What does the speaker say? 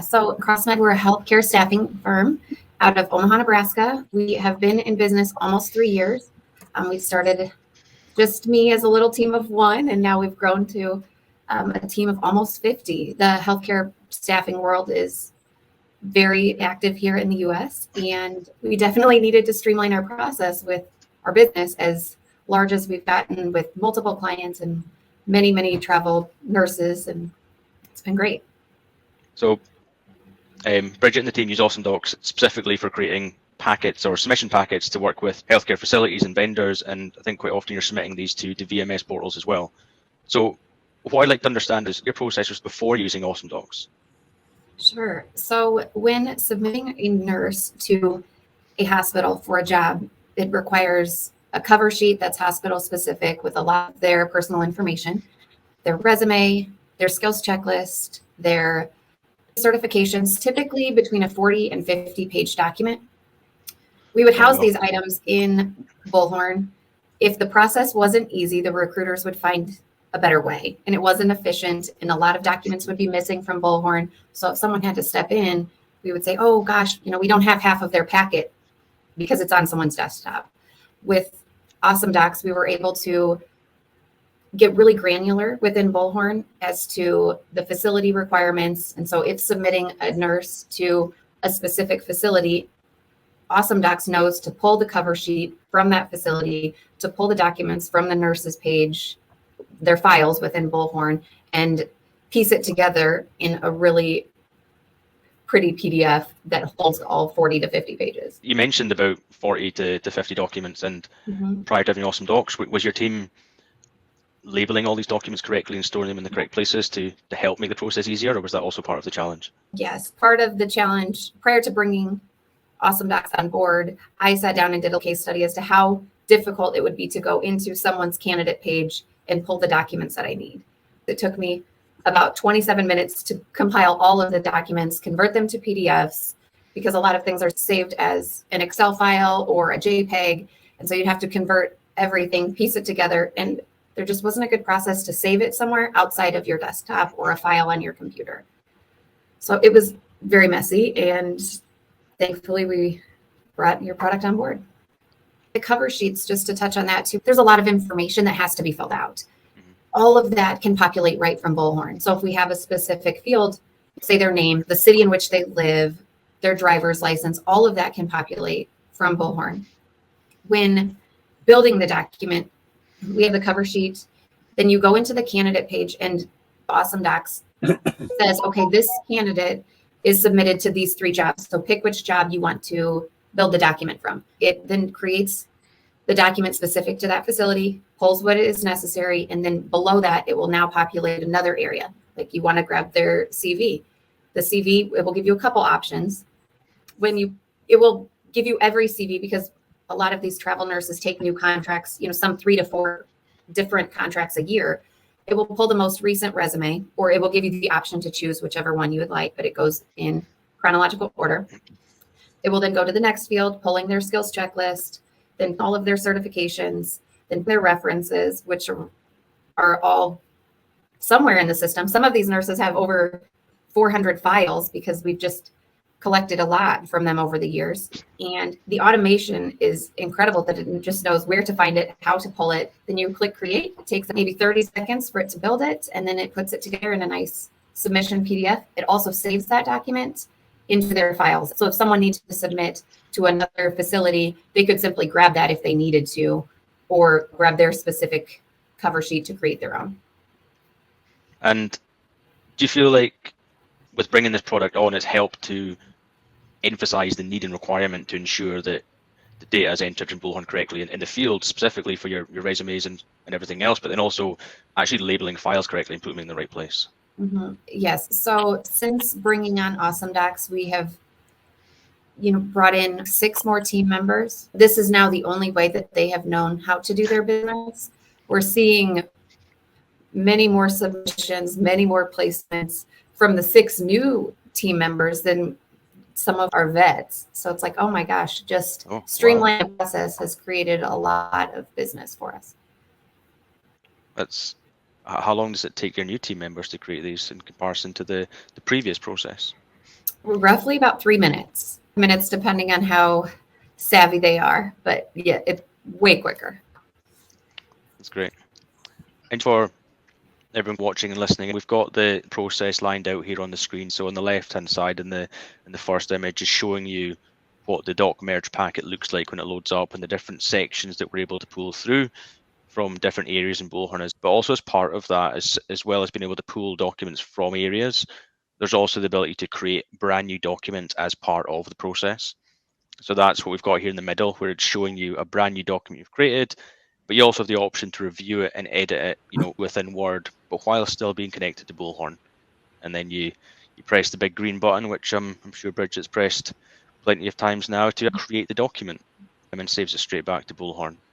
So CrossMed, we're a healthcare staffing firm out of Omaha, Nebraska. We have been in business almost 3 years. We started just me as a little team of one, and now we've grown to a team of almost 50. The healthcare staffing world is very active here in the US, and we definitely needed to streamline our process with our business as large as we've gotten, with multiple clients and many, many travel nurses, and it's been great. So Bridget and the team use AwesomeDocs specifically for creating packets or submission packets to work with healthcare facilities and vendors, and I think quite often you're submitting these to the VMS portals as well. So what I'd like to understand is your process was before using AwesomeDocs. Sure. So when submitting a nurse to a hospital for a job, it requires a cover sheet that's hospital specific with a lot of their personal information, their resume, their skills checklist, their certifications, typically between a 40 and 50 page document. We would house these items in Bullhorn. If the process wasn't easy, the recruiters would find a better way, and it wasn't efficient, and a lot of documents would be missing from Bullhorn. So if someone had to step in, we would say, oh gosh, we don't have half of their packet because it's on someone's desktop. With AwesomeDocs, we were able to get really granular within Bullhorn as to the facility requirements. And so if submitting a nurse to a specific facility, AwesomeDocs knows to pull the cover sheet from that facility, to pull the documents from the nurse's page, their files within Bullhorn, and piece it together in a really pretty PDF that holds all 40 to 50 pages. You mentioned about 40 to 50 documents, and prior to having AwesomeDocs, was your team labeling all these documents correctly and storing them in the correct places to help make the process easier, or was that also part of the challenge? Yes, part of the challenge. Prior to bringing AwesomeDocs on board, I sat down and did a case study as to how difficult it would be to go into someone's candidate page and pull the documents that I need. It took me about 27 minutes to compile all of the documents, convert them to PDFs, because a lot of things are saved as an Excel file or a JPEG. And so you'd have to convert everything, piece it together, and there just wasn't a good process to save it somewhere outside of your desktop or a file on your computer. So it was very messy, and thankfully we brought your product on board. The cover sheets, just to touch on that too, there's a lot of information that has to be filled out. All of that can populate right from Bullhorn. So if we have a specific field, say their name, the city in which they live, their driver's license, all of that can populate from Bullhorn. When building the document, we have the cover sheet, then you go into the candidate page, and AwesomeDocs says, okay, this candidate is submitted to these 3 jobs. So pick which job you want to build the document from. It then creates the document specific to that facility, pulls what is necessary, and then below that, it will now populate another area. Like you want to grab their CV. The CV, it will give you a couple options. It will give you every CV, because a lot of these travel nurses take new contracts, some 3 to 4 different contracts a year. It will pull the most recent resume, or it will give you the option to choose whichever one you would like, but it goes in chronological order. It will then go to the next field, pulling their skills checklist, then all of their certifications, then their references, which are all somewhere in the system. Some of these nurses have over 400 files because we've just collected a lot from them over the years. And the automation is incredible that it just knows where to find it, how to pull it. Then you click create. It takes maybe 30 seconds for it to build it, and then it puts it together in a nice submission PDF. It also saves that document into their files. So if someone needs to submit to another facility, they could simply grab that if they needed to, or grab their specific cover sheet to create their own. And do you feel like with bringing this product on, it's helped to emphasize the need and requirement to ensure that the data is entered in Bullhorn correctly in the field, specifically for your resumes and everything else, but then also actually labeling files correctly and putting them in the right place? Yes. So since bringing on AwesomeDocs, we have brought in 6 more team members. This is now the only way that they have known how to do their business. We're seeing many more submissions, many more placements from the 6 new team members than some of our vets. So it's like, oh my gosh, just streamlining the process has created a lot of business for us. How long does it take your new team members to create these in comparison to the previous process? Roughly about 3 minutes. Minutes depending on how savvy they are, but yeah, it's way quicker. That's great. And for everyone watching and listening, we've got the process lined out here on the screen. So on the left-hand side in the first image is showing you what the doc merge packet looks like when it loads up and the different sections that we're able to pull through from different areas in Bullhorn. But also as part of that, as well as being able to pull documents from areas, there's also the ability to create brand new documents as part of the process. So that's what we've got here in the middle, where it's showing you a brand new document you've created, but you also have the option to review it and edit it, within Word, but while still being connected to Bullhorn. And then you press the big green button, which I'm sure Bridget's pressed plenty of times now, to create the document, and then saves it straight back to Bullhorn.